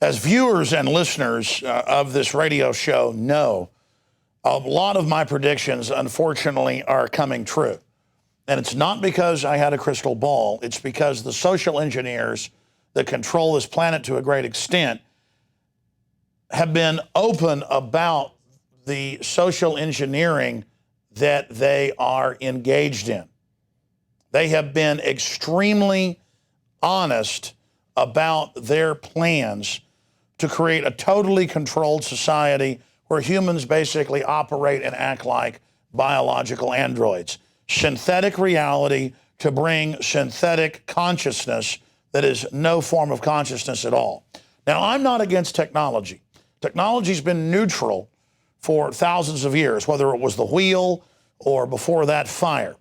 As viewers and listeners of this radio show know, a lot of my predictions, unfortunately, are coming true. And it's not because I had a crystal ball. It's because the social engineers that control this planet to a great extent have been open about the social engineering that they are engaged in. They have been extremely honest about their plans to create a totally controlled society where humans basically operate and act like biological androids. Synthetic reality to bring synthetic consciousness that is no form of consciousness at all. Now, I'm not against technology. Technology's been neutral for thousands of years, whether it was the wheel or before that fire.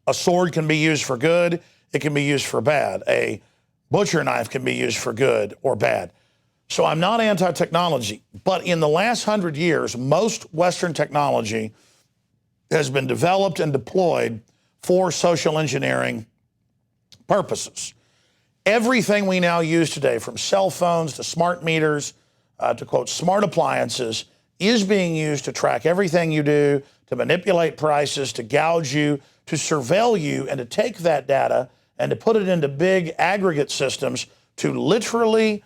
A sword can be used for good, it can be used for bad. A butcher knife can be used for good or bad. So I'm not anti-technology, but in the last 100 years, most Western technology has been developed and deployed for social engineering purposes. Everything we now use today, from cell phones to smart meters, to quote, smart appliances, is being used to track everything you do, to manipulate prices, to gouge you, to surveil you, and to take that data and to put it into big aggregate systems to literally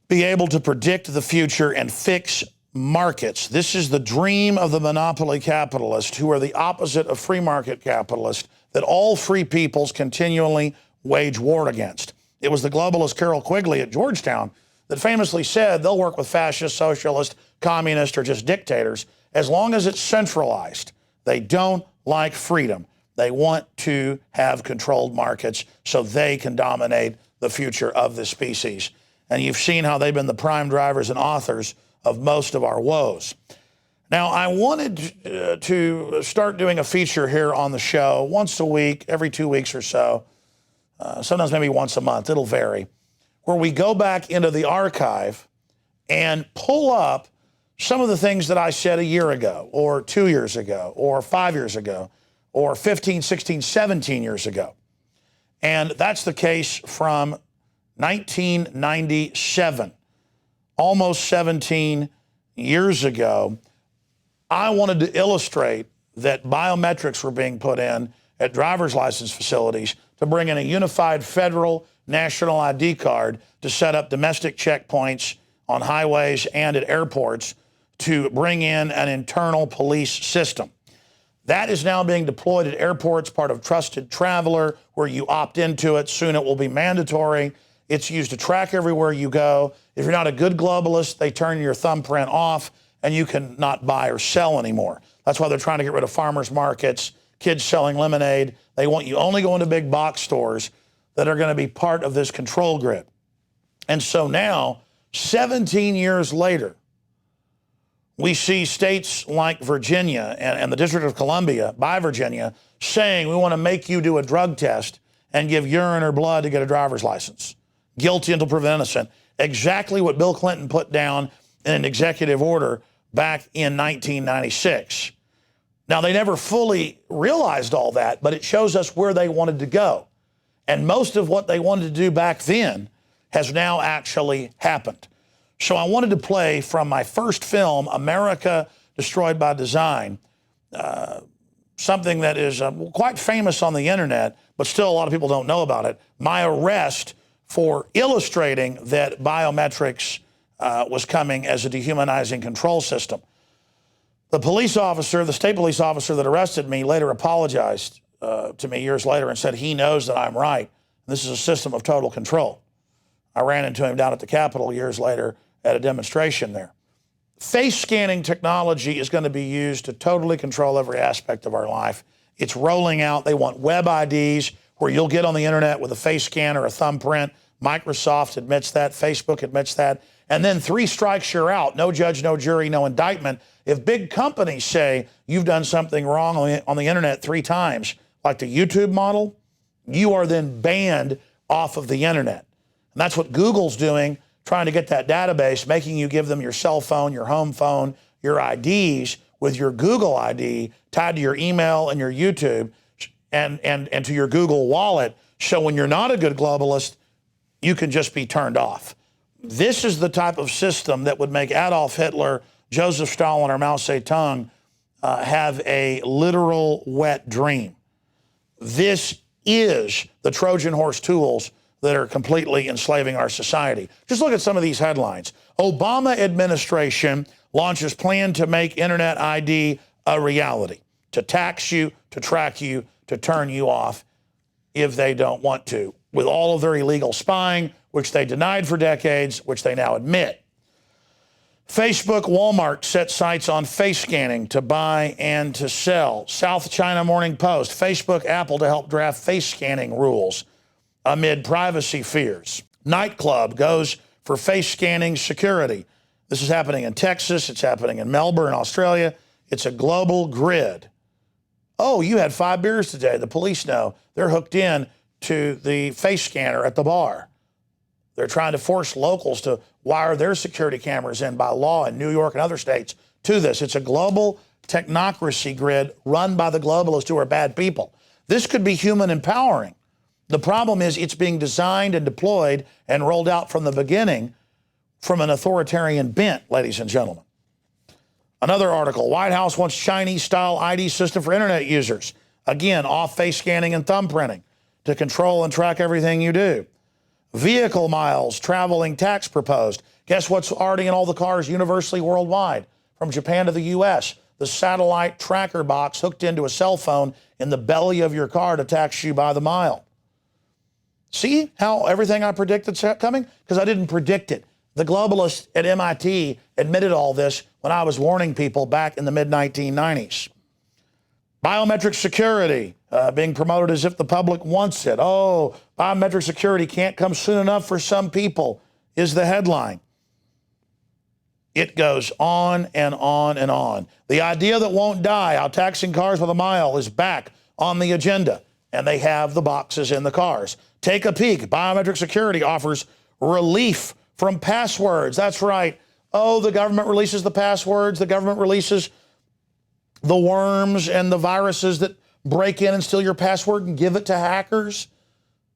be able to predict the future and fix markets. This is the dream of the monopoly capitalist, who are the opposite of free market capitalists, that all free peoples continually wage war against. It was the globalist Carroll Quigley at Georgetown that famously said they'll work with fascists, socialists, communists, or just dictators as long as it's centralized. They don't like freedom. They want to have controlled markets so they can dominate the future of the species. And you've seen how they've been the prime drivers and authors of most of our woes. Now, I wanted to start doing a feature here on the show once a week, every 2 weeks or so, sometimes maybe once a month, it'll vary, where we go back into the archive and pull up some of the things that I said a year ago, or 2 years ago, or 5 years ago, or 15, 16, 17 years ago. And that's the case from 1997, almost 17 years ago. I wanted to illustrate that biometrics were being put in at driver's license facilities to bring in a unified federal national ID card to set up domestic checkpoints on highways and at airports to bring in an internal police system. That is now being deployed at airports, part of Trusted Traveler, where you opt into it. Soon it will be mandatory. It's used to track everywhere you go. If you're not a good globalist, they turn your thumbprint off and you can not buy or sell anymore. That's why they're trying to get rid of farmers markets, kids selling lemonade. They want you only going to big box stores that are going to be part of this control grid. And so now, 17 years later, we see states like Virginia and the District of Columbia by Virginia saying we want to make you do a drug test and give urine or blood to get a driver's license. Guilty until proven innocent. Exactly what Bill Clinton put down in an executive order back in 1996. Now, they never fully realized all that, but it shows us where they wanted to go. And most of what they wanted to do back then has now actually happened. So I wanted to play from my first film, America Destroyed by Design, something that is quite famous on the internet, but still a lot of people don't know about it. My arrest for illustrating that biometrics was coming as a dehumanizing control system. The police officer, the state police officer that arrested me, later apologized to me years later and said he knows that I'm right. This is a system of total control. I ran into him down at the Capitol years later at a demonstration there. Face scanning technology is going to be used to totally control every aspect of our life. It's rolling out. They want web IDs where you'll get on the internet with a face scan or a thumbprint. Microsoft admits that. Facebook admits that. And then 3 strikes, you're out. No judge, no jury, no indictment. If big companies say you've done something wrong on the internet 3 times, like the YouTube model, you are then banned off of the internet. And that's what Google's doing, trying to get that database, making you give them your cell phone, your home phone, your IDs with your Google ID tied to your email and your YouTube and to your Google wallet. So when you're not a good globalist, you can just be turned off. This is the type of system that would make Adolf Hitler, Joseph Stalin, or Mao Zedong have a literal wet dream. This is the Trojan horse tools that are completely enslaving our society. Just look at some of these headlines. Obama administration launches plan to make Internet ID a reality, to tax you, to track you, to turn you off if they don't want to, with all of their illegal spying, which they denied for decades, which they now admit. Facebook, Walmart set sights on face scanning to buy and to sell. South China Morning Post, Facebook, Apple to help draft face scanning rules amid privacy fears. Nightclub goes for face scanning security. This is happening in Texas. It's happening in Melbourne, Australia. It's a global grid. Oh, you had 5 beers today. The police know. They're hooked in to the face scanner at the bar. They're trying to force locals to wire their security cameras in by law in New York and other states to this. It's a global technocracy grid run by the globalists who are bad people. This could be human empowering. The problem is it's being designed and deployed and rolled out from the beginning from an authoritarian bent, ladies and gentlemen. Another article, White House wants Chinese-style ID system for internet users. Again, off face scanning and thumbprinting to control and track everything you do. Vehicle miles, traveling tax proposed. Guess what's already in all the cars universally worldwide? From Japan to the U.S., the satellite tracker box hooked into a cell phone in the belly of your car to tax you by the mile. See how everything I predicted's coming? Because I didn't predict it. The globalists at MIT admitted all this when I was warning people back in the mid-1990s. Biometric security being promoted as if the public wants it. Oh, biometric security can't come soon enough for some people is the headline. It goes on and on and on. The idea that won't die, how taxing cars with a mile, is back on the agenda, and they have the boxes in the cars. Take a peek. Biometric security offers relief from passwords. That's right. Oh, the government releases the passwords. The government releases the worms and the viruses that break in and steal your password and give it to hackers.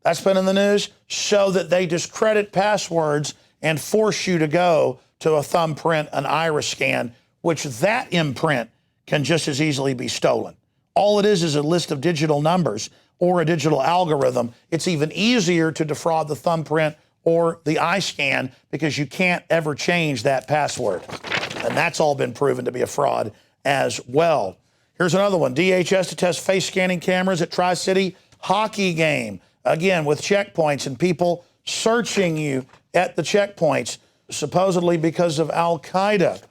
That's been in the news. So that they discredit passwords and force you to go to a thumbprint, an iris scan, which that imprint can just as easily be stolen. All it is a list of digital numbers or a digital algorithm. It's even easier to defraud the thumbprint or the eye scan because you can't ever change that password. And that's all been proven to be a fraud as well. Here's another one. DHS to test face scanning cameras at Tri-City hockey game. Again, with checkpoints and people searching you at the checkpoints, supposedly because of Al-Qaeda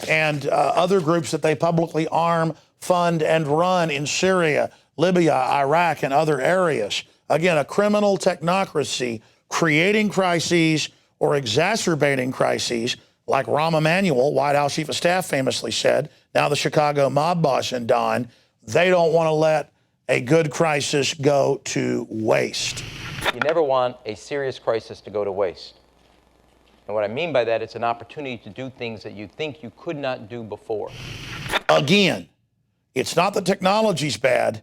and other groups that they publicly arm, fund, and run in Syria, Libya, Iraq, and other areas. Again, a criminal technocracy creating crises or exacerbating crises, like Rahm Emanuel, White House Chief of Staff, famously said, now the Chicago mob boss and Don. They don't want to let a good crisis go to waste. You never want a serious crisis to go to waste. And what I mean by that, it's an opportunity to do things that you think you could not do before. Again, it's not that technology's bad.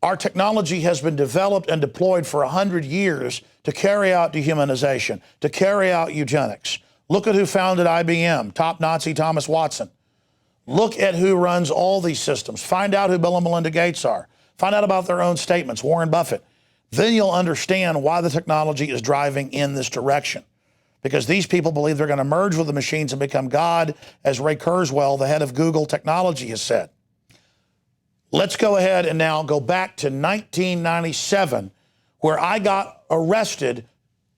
Our technology has been developed and deployed for 100 years to carry out dehumanization, to carry out eugenics. Look at who founded IBM, top Nazi Thomas Watson. Look at who runs all these systems. Find out who Bill and Melinda Gates are. Find out about their own statements, Warren Buffett. Then you'll understand why the technology is driving in this direction. Because these people believe they're going to merge with the machines and become God, as Ray Kurzweil, the head of Google Technology, has said. Let's go ahead and now go back to 1997, where I got arrested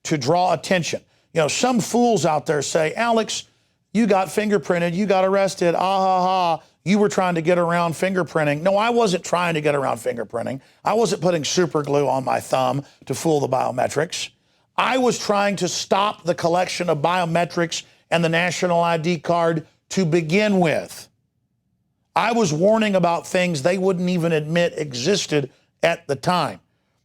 to draw attention. You know, some fools out there say, Alex, you got fingerprinted, you got arrested, ah, ha, ha. You were trying to get around fingerprinting. No, I wasn't trying to get around fingerprinting. I wasn't putting super glue on my thumb to fool the biometrics. I was trying to stop the collection of biometrics and the national ID card to begin with. I was warning about things they wouldn't even admit existed at the time.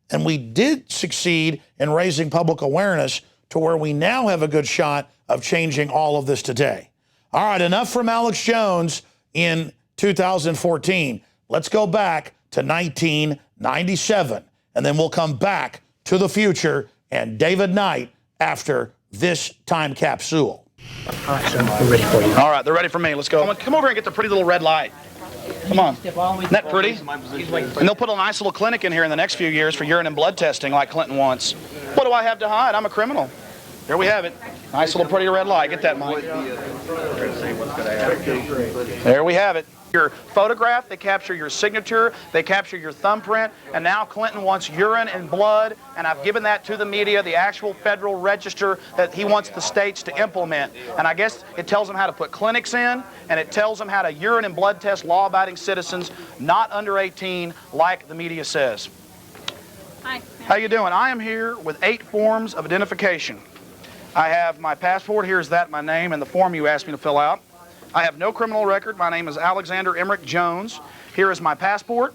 And we did succeed in raising public awareness to where we now have a good shot of changing all of this today. All right, enough from Alex Jones in 2014. Let's go back to 1997, and then we'll come back to the future and David Knight after this time capsule. All right, sir, we're ready for you. All right, they're ready for me. Let's go. Come over and get the pretty little red light. Come on. Isn't that pretty? And they'll put a nice little clinic in here in the next few years for urine and blood testing like Clinton wants. What do I have to hide? I'm a criminal. There we have it. Nice little pretty red light. Get that, Mike. There we have it. Your photograph, they capture your signature, they capture your thumbprint, and now Clinton wants urine and blood, and I've given that to the media, the actual federal register that he wants the states to implement. And I guess it tells them how to put clinics in, and it tells them how to urine and blood test law-abiding citizens not under 18 like the media says. Hi. How you doing? I am here with 8 forms of identification. I have my passport. Here's that, my name, and the form you asked me to fill out. I have no criminal record. My name is Alexander Emmerich Jones. Here is my passport.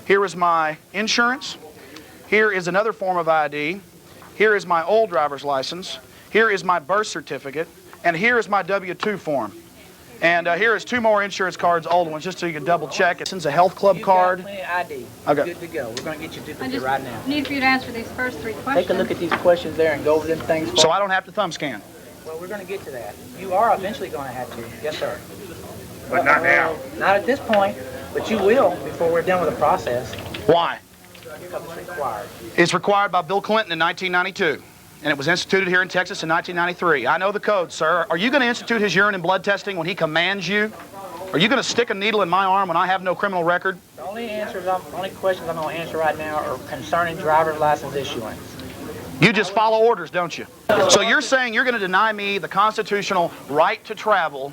Here is my insurance. Here is another form of ID. Here is my old driver's license. Here is my birth certificate. And here is my W-2 form. And here is 2 more insurance cards, old ones, just so you can double check. It's a health club card. You've got plenty of ID. Okay. Good to go. We're going to get you I duplicate just right now. need for you to answer these first 3 questions. Take a look at these questions there and go over them things for So I don't have to thumb scan. Well, we're going to get to that. You are eventually going to have to. Yes, sir. But not now. Not at this point, but you will before we're done with the process. Why? Because it's required. It's required by Bill Clinton in 1992. And it was instituted here in Texas in 1993. I know the code, sir. Are you going to institute his urine and blood testing when he commands you? Are you going to stick a needle in my arm when I have no criminal record? The only questions I'm going to answer right now are concerning driver's license issuance. You just follow orders, don't you? So you're saying you're going to deny me the constitutional right to travel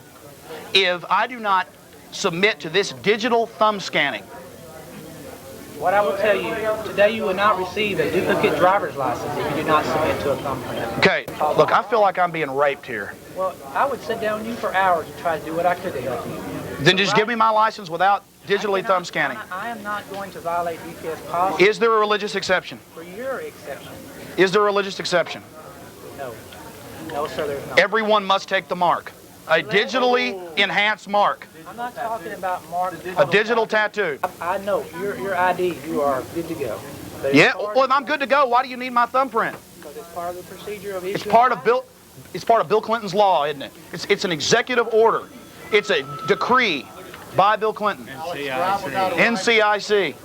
if I do not submit to this digital thumb scanning? What I will tell you, today you will not receive a duplicate driver's license if you do not submit to a thumbprint. Okay, look, I feel like I'm being raped here. Well, I would sit down with you for hours and try to do what I could to help you. Then just give me my license without digitally thumb scanning. I am not going to violate DPS policy Is there a religious exception? for your exception. Is there a religious exception? No. No, sir, there's not. Everyone must take the mark. A digitally enhanced mark. I'm not talking about mark. A digital tattoo. I know. Your ID, you are good to go. But Yeah, well, if I'm good to go, why do you need my thumbprint? Because it's part of the procedure of It's issuing. part of Bill Clinton's law, isn't it? It's an executive order. It's a decree by Bill Clinton. NCIC.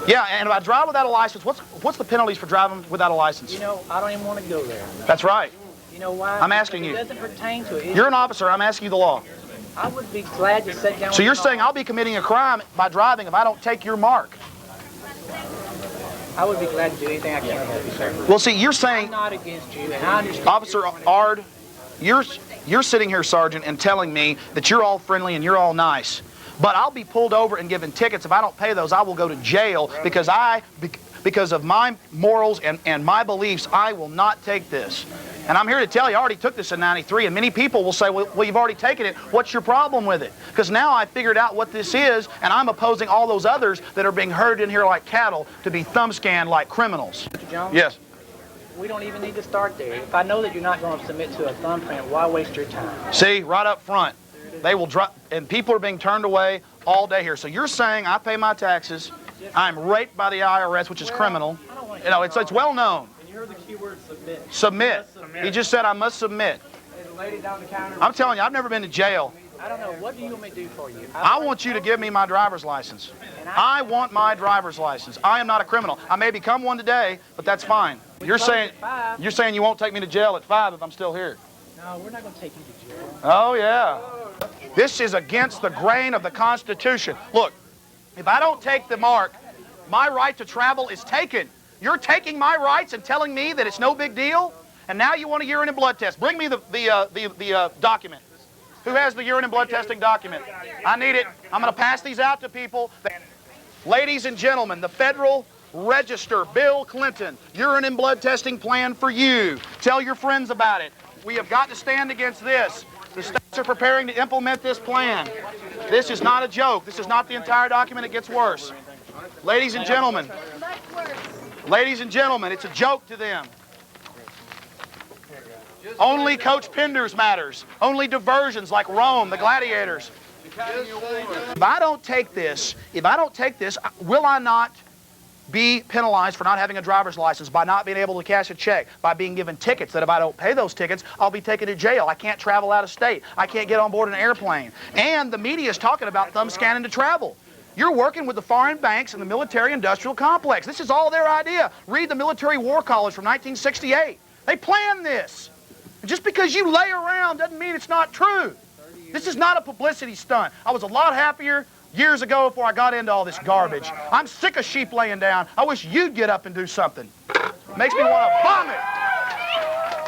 Yeah, and if I drive without a license, what's the penalties for driving without a license? You know, I don't even want to go there. That's right. You know why? I'm asking Because you. It doesn't pertain to it. You're an officer. I'm asking you the law. I would be glad to sit down with So you're you. saying I'll be committing a crime by driving if I don't take your mark? I would be glad to do anything I can to help you, sir. Well, see, you're I'm saying, not against you, and I understand. Officer Ard, you're sitting here, Sergeant, and telling me that you're all friendly and you're all nice. But I'll be pulled over and given tickets. If I don't pay those, I will go to jail because of my morals and my beliefs. I will not take this. And I'm here to tell you, I already took this in '93, and many people will say, well, you've already taken it. What's your problem with it? Because now I figured out what this is, and I'm opposing all those others that are being herded in here like cattle to be thumb scanned like criminals. Mr. Jones? Yes. We don't even need to start there. If I know that you're not going to submit to a thumbprint, why waste your time? See, right up front, they will drop, and people are being turned away all day here. So you're saying I pay my taxes, I'm raped by the IRS, which is criminal. You know, it's well known. And you heard the keyword submit. Submit. He just said I must submit. There's a lady down the counter. I'm telling you, I've never been to jail. I don't know. What do you want me to do for you? I want you to give me my driver's license. I want my driver's license. I am not a criminal. I may become one today, but that's fine. You're saying you won't take me to jail at 5 if I'm still here. No, we're not going to take you to jail. Oh, yeah. This is against the grain of the Constitution. Look, if I don't take the mark, my right to travel is taken. You're taking my rights and telling me that it's no big deal? And now you want a urine and blood test. Bring me the document. Who has the urine and blood testing document? I need it. I'm going to pass these out to people. Ladies and gentlemen, the Federal Register, Bill Clinton, urine and blood testing plan for you. Tell your friends about it. We have got to stand against this. The states are preparing to implement this plan. This is not a joke. This is not the entire document. It gets worse. Ladies and gentlemen, it's a joke to them. Only Coach Penders matters. Only diversions like Rome, the gladiators. If I don't take this, will I not be penalized for not having a driver's license, by not being able to cash a check, by being given tickets that if I don't pay those tickets, I'll be taken to jail. I can't travel out of state. I can't get on board an airplane. And the media is talking about thumb scanning to travel. You're working with the foreign banks and the military-industrial complex. This is all their idea. Read the Military War College from 1968. They planned this. And just because you lay around doesn't mean it's not true. This is not a publicity stunt. I was a lot happier years ago before I got into all this garbage. I'm sick of sheep laying down. I wish you'd get up and do something. It makes me want to vomit.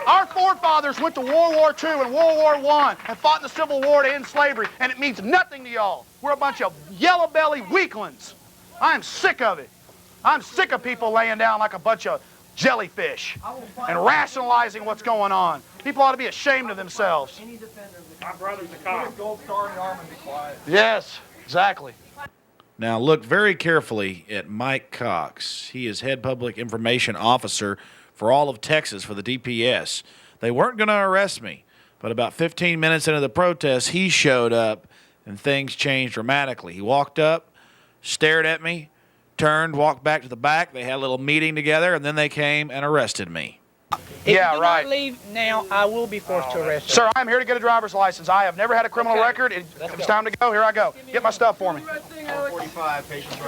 Our forefathers went to World War II and World War I and fought in the Civil War to end slavery, and it means nothing to y'all. We're a bunch of yellow-bellied weaklings. I'm sick of it. I'm sick of people laying down like a bunch of jellyfish and rationalizing what's going on. People ought to be ashamed of themselves. My brother's a cop. Gold star in the arm and be quiet. Yes, exactly. Now look very carefully at Mike Cox. He is head public information officer for all of Texas for the DPS. They weren't going to arrest me, but about 15 minutes into the protest, he showed up and things changed dramatically. He walked up, stared at me, turned, walked back to the back. They had a little meeting together, and then they came and arrested me. If Yeah, you do right. not leave now, I will be forced to arrest you. Sir, I'm here to get a driver's license. I have never had a criminal record. It's time to go. Here I go. Get my stuff for me. 45 patients.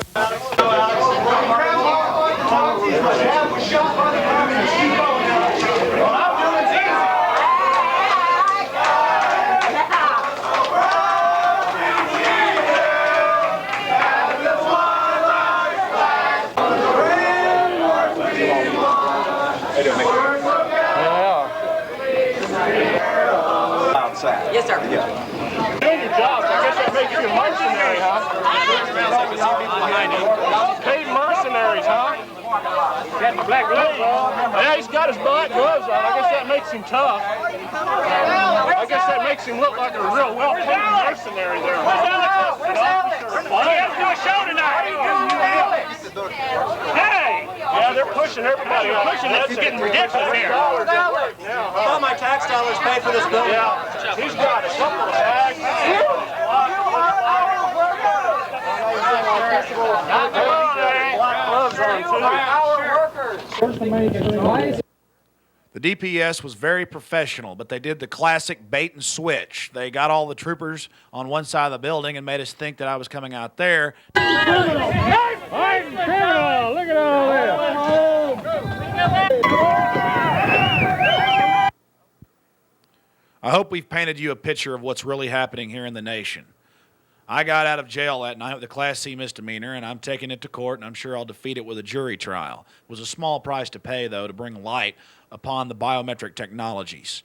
Yes, sir. Doing your job. I guess that makes you a mercenary, huh? Paid mercenaries, huh? Got the black gloves on. Yeah, he's got his black gloves on. I guess that makes him tough. I guess that makes him look like a real well-paid mercenary there. We have to do a show tonight. Hey! Yeah, they're pushing everybody. They're pushing this. It's getting ridiculous here. All my tax dollars pay for this building. Yeah, he's got a couple of tags. The DPS was very professional, but they did the classic bait and switch. They got all the troopers on one side of the building and made us think that I was coming out there. I hope we've painted you a picture of what's really happening here in the nation. I got out of jail that night with a Class C misdemeanor, and I'm taking it to court, and I'm sure I'll defeat it with a jury trial. It was a small price to pay, though, to bring light upon the biometric technologies.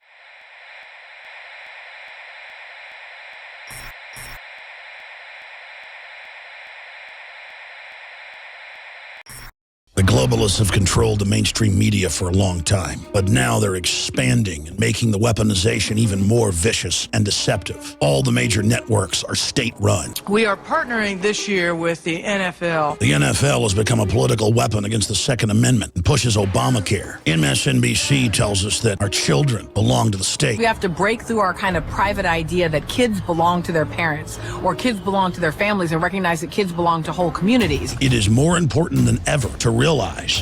The globalists have controlled the mainstream media for a long time, but now they're expanding and making the weaponization even more vicious and deceptive. All the major networks are state-run. We are partnering this year with the NFL. The NFL has become a political weapon against the Second Amendment and pushes Obamacare. MSNBC tells us that our children belong to the state. We have to break through our kind of private idea that kids belong to their parents or kids belong to their families and recognize that kids belong to whole communities. It is more important than ever to realize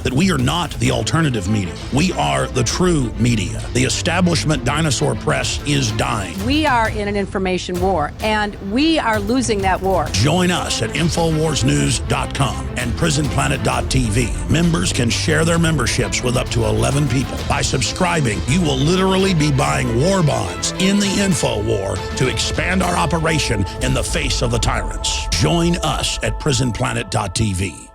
that we are not the alternative media. We are the true media. The establishment dinosaur press is dying. We are in an information war, and we are losing that war. Join us at InfoWarsNews.com and PrisonPlanet.tv. Members can share their memberships with up to 11 people. By subscribing, you will literally be buying war bonds in the info war to expand our operation in the face of the tyrants. Join us at PrisonPlanet.tv.